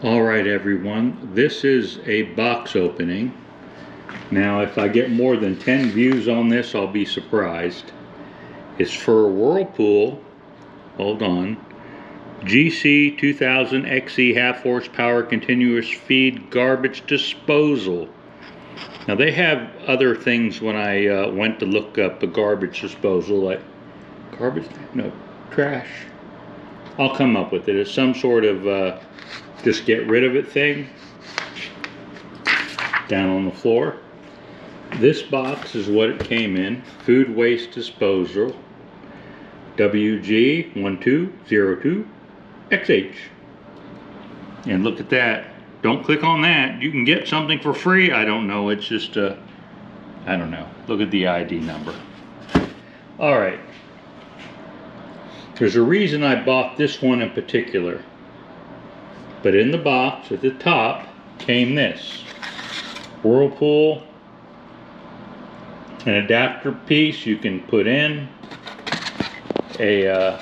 Alright everyone, this is a box opening. Now if I get more than 10 views on this, I'll be surprised. It's for a Whirlpool, hold on, GC2000XE half horsepower continuous feed garbage disposal. Now they have other things when I went to look up a garbage disposal, like trash. I'll come up with it. It's some sort of just get rid of it thing down on the floor. This box is what it came in. Food waste disposal WG1202XH. And look at that. Don't click on that. You can get something for free. I don't know. It's just I don't know. Look at the ID number. Alright. There's a reason I bought this one in particular. But in the box at the top came this Whirlpool, an adapter piece you can put in, a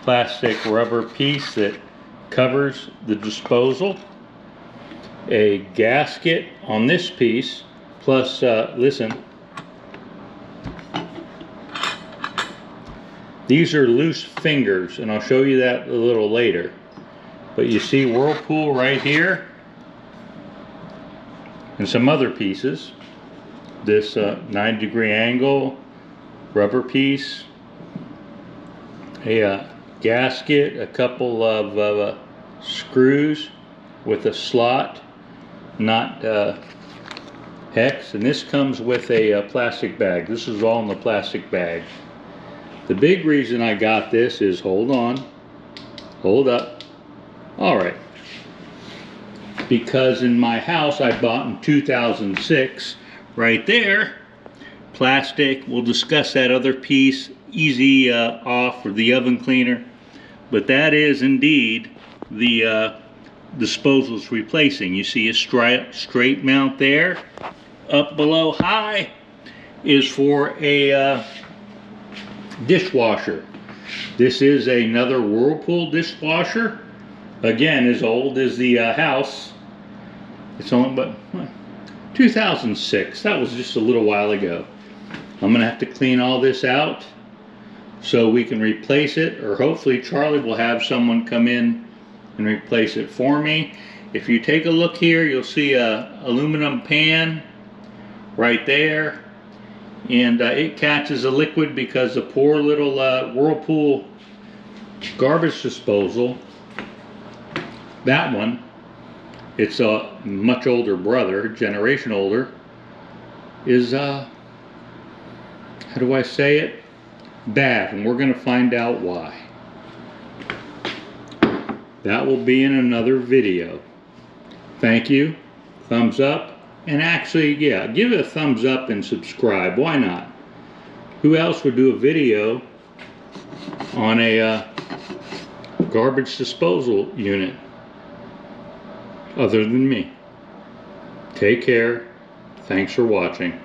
plastic rubber piece that covers the disposal, a gasket on this piece, plus listen, these are loose fingers, and I'll show you that a little later. But you see Whirlpool right here, and some other pieces. This 90-degree angle rubber piece, a gasket, a couple of screws with a slot, not hex, and this comes with a plastic bag. This is all in the plastic bag. The big reason I got this is, hold on, hold up. Alright, because in my house I bought in 2006, right there, plastic, we'll discuss that other piece, easy off for the oven cleaner, but that is indeed the disposal's replacing. You see a straight mount there, up below high is for a dishwasher. This is another Whirlpool dishwasher. Again, as old as the house. It's only but 2006. That was just a little while ago. I'm gonna have to clean all this out so we can replace it, or hopefully Charlie will have someone come in and replace it for me. If you take a look here, you'll see a aluminum pan right there, and it catches a liquid because the poor little Whirlpool garbage disposal, that one, it's a much older brother, generation older, is how do I say it? Bad, and we're going to find out why. That will be in another video. Thank you, thumbs up, and actually, yeah, give it a thumbs up and subscribe. Why not? Who else would do a video on a garbage disposal unit other than me? Take care. Thanks for watching.